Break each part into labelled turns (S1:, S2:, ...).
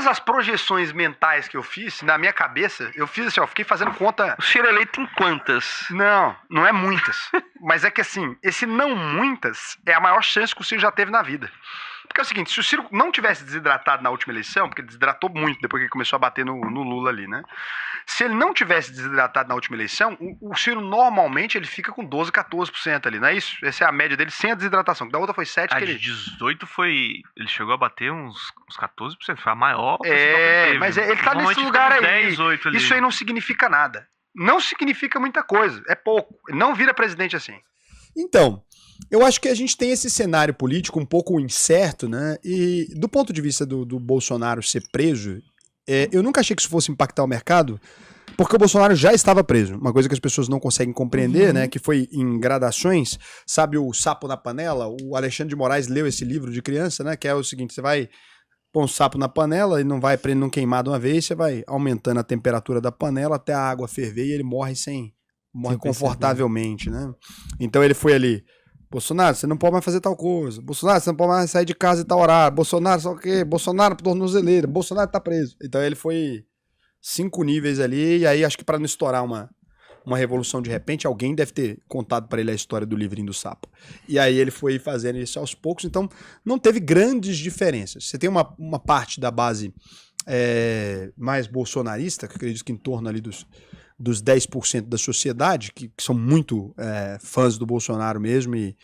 S1: Todas as projeções mentais que eu fiz, na minha cabeça, eu fiz assim, ó, fiquei fazendo conta...
S2: O Ciro eleito em quantas?
S1: Não é muitas. Mas é que assim, esse não muitas é a maior chance que o Ciro já teve na vida. Porque é o seguinte, se o Ciro não tivesse desidratado na última eleição, porque ele desidratou muito depois que ele começou a bater no Lula ali, né? Se ele não tivesse desidratado na última eleição, o Ciro normalmente ele fica com 12, 14% ali, não é isso? Essa é a média dele sem a desidratação. Da outra foi 7%.
S2: A de 18 foi... Ele chegou a bater uns 14%. Foi a maior percentual que ele teve.
S1: Mas ele tá nesse lugar aí.
S2: 10, 8 ali.
S1: Isso aí não significa nada. Não significa muita coisa. É pouco. Ele não vira presidente assim.
S3: Então, eu acho que a gente tem esse cenário político um pouco incerto, né? E do ponto de vista do Bolsonaro ser preso, eu nunca achei que isso fosse impactar o mercado, porque o Bolsonaro já estava preso. Uma coisa que as pessoas não conseguem compreender, né? Que foi em gradações. Sabe o sapo na panela? O Alexandre de Moraes leu esse livro de criança, né? Que é o seguinte, você vai pôr um sapo na panela e não vai para ele não queimar de uma vez, você vai aumentando a temperatura da panela até a água ferver e ele morre morre confortavelmente, né? Então ele foi ali, Bolsonaro, você não pode mais fazer tal coisa. Bolsonaro, você não pode mais sair de casa e tal horário. Bolsonaro, só o quê? Bolsonaro, tornozeleira. Bolsonaro tá preso. Então ele foi 5 níveis ali, e aí acho que para não estourar uma revolução de repente, alguém deve ter contado para ele a história do livrinho do sapo. E aí ele foi fazendo isso aos poucos, então não teve grandes diferenças. Você tem uma parte da base mais bolsonarista, que eu acredito que em torno ali dos 10% da sociedade, que são muito fãs do Bolsonaro mesmo e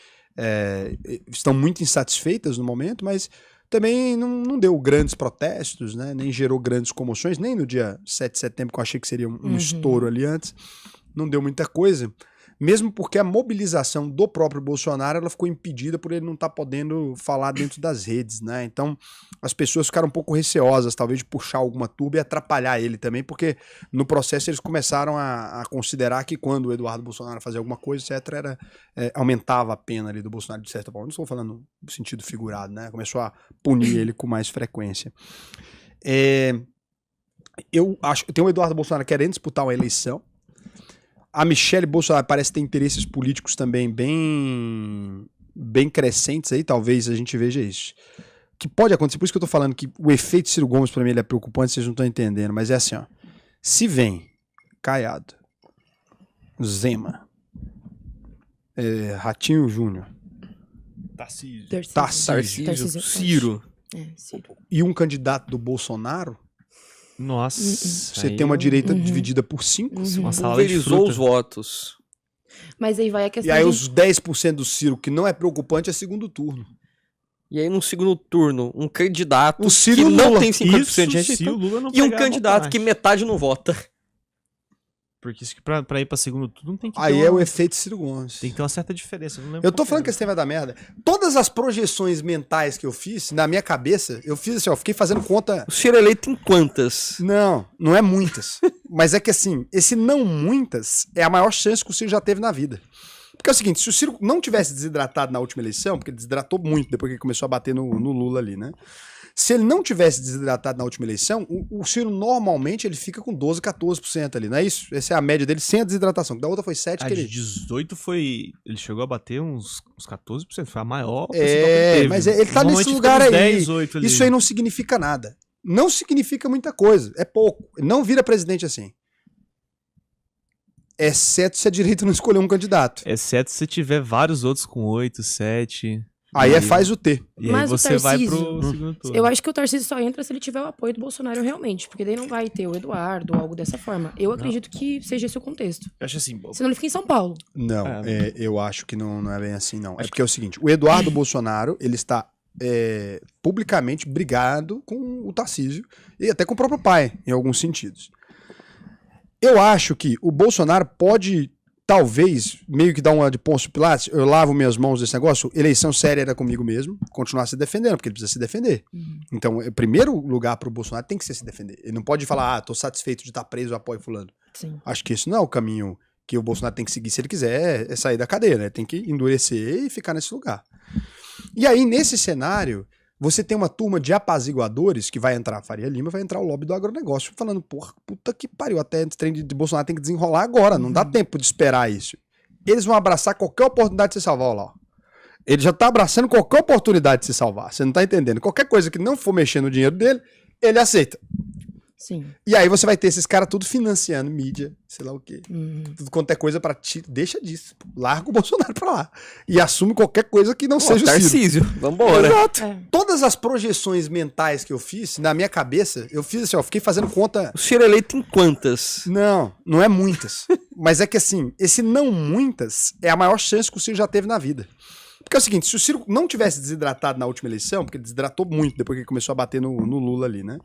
S3: estão muito insatisfeitas no momento, mas também não deu grandes protestos, né? Nem gerou grandes comoções, nem no dia 7 de setembro, que eu achei que seria um estouro ali antes, não deu muita coisa, mesmo porque a mobilização do próprio Bolsonaro ela ficou impedida por ele não estar podendo falar dentro das redes, né? Então as pessoas ficaram um pouco receosas, talvez, de puxar alguma turba e atrapalhar ele também, porque no processo eles começaram a considerar que quando o Eduardo Bolsonaro fazia alguma coisa, etc., aumentava a pena ali do Bolsonaro de certa forma. Não estou falando no sentido figurado, né? Começou a punir ele com mais frequência. Eu acho que tem o Eduardo Bolsonaro querendo disputar uma eleição. A Michelle Bolsonaro parece ter interesses políticos também bem crescentes aí, talvez a gente veja isso. Que pode acontecer, por isso que eu tô falando que o efeito Ciro Gomes pra mim ele é preocupante, vocês não estão entendendo, mas é assim, ó. Se vem Caiado, Zema, Ratinho Júnior, Tarcísio,
S4: Ciro.
S3: Ciro e um candidato do Bolsonaro,
S4: nossa.
S3: você tem uma direita dividida por 5.
S4: Pulverizou os votos.
S5: Mas aí vai a questão.
S3: E aí os 10% do Ciro, que não é preocupante, é segundo turno.
S4: E aí no segundo turno, um candidato
S3: o Ciro
S4: que não
S3: Lula.
S4: tem 50% de gente.
S2: Se o Lula não
S4: E um
S2: pegar,
S4: candidato que metade não vota.
S2: Porque isso que pra ir pra segundo turno tem que ter
S3: Aí é o efeito Ciro Gomes.
S2: Tem que ter uma certa diferença. Não lembro
S3: Eu tô
S2: qual
S3: falando que esse tema vai dar merda. Todas as projeções mentais que eu fiz, na minha cabeça, eu fiz assim, ó, fiquei fazendo conta...
S4: O Ciro eleito em quantas?
S3: Não é muitas. Mas é que assim, esse não muitas é a maior chance que o Ciro já teve na vida. Porque é o seguinte, se o Ciro não tivesse desidratado na última eleição, porque ele desidratou muito depois que ele começou a bater no Lula ali, né? Se ele não tivesse desidratado na última eleição, o Ciro normalmente ele fica com 12, 14% ali, não é isso? Essa é a média dele sem a desidratação. Da outra foi 7%.
S2: A
S3: que
S2: de
S3: ele...
S2: 18 foi... Ele chegou a bater uns 14%. Foi a maior percentual que ele teve.
S3: Mas ele tá nesse lugar aí.
S2: 10, 8 ali.
S3: Isso aí não significa nada. Não significa muita coisa. É pouco. Ele não vira presidente assim. Exceto se a direita não escolher um candidato.
S2: Exceto se tiver vários outros com 8, 7...
S3: Aí faz o T.
S2: E
S5: Mas
S2: aí você vai pro
S5: Tarcísio,
S2: segundo turno.
S5: eu acho que o Tarcísio só entra se ele tiver o apoio do Bolsonaro realmente, porque daí não vai ter o Eduardo ou algo dessa forma. Eu acredito que seja esse o contexto.
S2: Eu acho assim...
S5: Senão ele fica em São Paulo.
S3: Não, eu acho que não é bem assim, não. É porque é o seguinte, o Eduardo Bolsonaro, ele está publicamente brigado com o Tarcísio e até com o próprio pai, em alguns sentidos. Eu acho que o Bolsonaro pode... Talvez, meio que dar uma de Pôncio Pilatos, eu lavo minhas mãos desse negócio, eleição séria era comigo mesmo, continuar se defendendo, porque ele precisa se defender. Então, o primeiro lugar pro Bolsonaro tem que ser se defender. Ele não pode falar, tô satisfeito de estar preso, eu apoio fulano.
S5: Sim.
S3: Acho que isso não é o caminho que o Bolsonaro tem que seguir se ele quiser sair da cadeia, né? Tem que endurecer e ficar nesse lugar. E aí, nesse cenário, você tem uma turma de apaziguadores que vai entrar a Faria Lima, vai entrar o lobby do agronegócio, falando, porra, puta que pariu, até esse trem de Bolsonaro tem que desenrolar agora, não dá tempo de esperar isso. Eles vão abraçar qualquer oportunidade de se salvar, olha lá. Ele já tá abraçando qualquer oportunidade de se salvar, você não tá entendendo. Qualquer coisa que não for mexer no dinheiro dele, ele aceita.
S5: Sim.
S3: E aí você vai ter esses caras tudo financiando mídia, sei lá o quê.
S5: Uhum.
S3: Tudo quanto é coisa pra ti. Deixa disso. Pô. Larga o Bolsonaro pra lá. E assume qualquer coisa que não seja o Ciro.
S4: Tarcísio, vambora.
S3: Exato.
S5: É.
S3: Todas as projeções mentais que eu fiz, na minha cabeça, eu fiz assim, ó, fiquei fazendo conta.
S4: O Ciro eleito em quantas?
S3: Não é muitas. Mas é que assim, esse não muitas é a maior chance que o Ciro já teve na vida. Porque é o seguinte, se o Ciro não tivesse desidratado na última eleição, porque ele desidratou muito depois que ele começou a bater no Lula ali, né?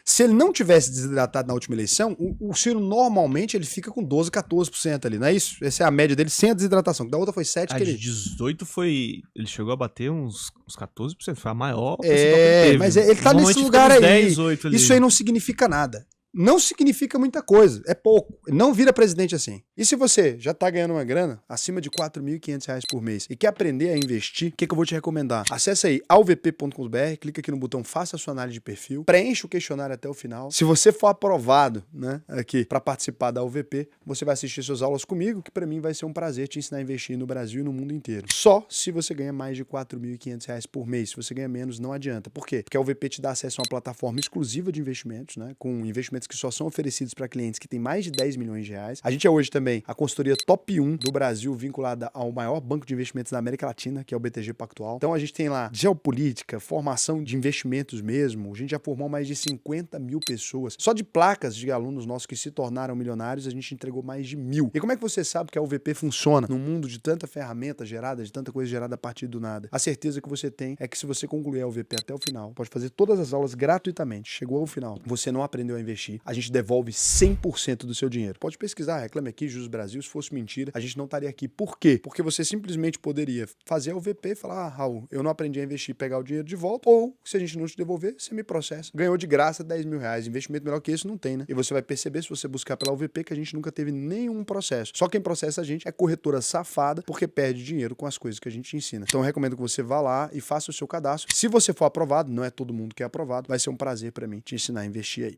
S3: Se ele não tivesse desidratado na última eleição, o Ciro normalmente ele fica com 12, 14% ali, não é isso? Essa é a média dele sem a desidratação. Da outra foi 7
S2: A
S3: que
S2: de
S3: ele...
S2: 18 foi. Ele chegou a bater uns 14%. Foi a maior
S3: É,
S2: percentual que ele teve.
S3: mas ele tá
S2: Normalmente
S3: nesse
S2: fica
S3: lugar
S2: nos
S3: aí.
S2: 10, 8 ali.
S3: Isso aí não significa nada. Não significa muita coisa, é pouco. Não vira presidente assim. E se você já tá ganhando uma grana acima de R$4.500 por mês e quer aprender a investir, o que eu vou te recomendar? Acesse aí alvp.com.br, clica aqui no botão faça a sua análise de perfil, preencha o questionário até o final. Se você for aprovado, né, aqui para participar da UVP, você vai assistir suas aulas comigo, que para mim vai ser um prazer te ensinar a investir no Brasil e no mundo inteiro. Só se você ganha mais de R$4.500 por mês. Se você ganha menos, não adianta. Por quê? Porque a UVP te dá acesso a uma plataforma exclusiva de investimentos, né, com investimentos que só são oferecidos para clientes que têm mais de 10 milhões de reais. A gente é hoje também a consultoria top 1 do Brasil, vinculada ao maior banco de investimentos da América Latina, que é o BTG Pactual. Então a gente tem lá geopolítica, formação de investimentos mesmo. A gente já formou mais de 50 mil pessoas. Só de placas de alunos nossos que se tornaram milionários, a gente entregou mais de 1.000. E como é que você sabe que a UVP funciona num mundo de tanta ferramenta gerada, de tanta coisa gerada a partir do nada? A certeza que você tem é que se você concluir a UVP até o final, pode fazer todas as aulas gratuitamente. Chegou ao final, você não aprendeu a investir, a gente devolve 100% do seu dinheiro. Pode pesquisar, reclame aqui, Jus Brasil, se fosse mentira, a gente não estaria aqui. Por quê? Porque você simplesmente poderia fazer a UVP e falar, Raul, eu não aprendi a investir e pegar o dinheiro de volta, ou, se a gente não te devolver, você me processa. Ganhou de graça 10 mil reais. Investimento melhor que esse não tem, né? E você vai perceber, se você buscar pela UVP, que a gente nunca teve nenhum processo. Só quem processa a gente é corretora safada, porque perde dinheiro com as coisas que a gente ensina. Então eu recomendo que você vá lá e faça o seu cadastro. Se você for aprovado, não é todo mundo que é aprovado, vai ser um prazer para mim te ensinar a investir aí.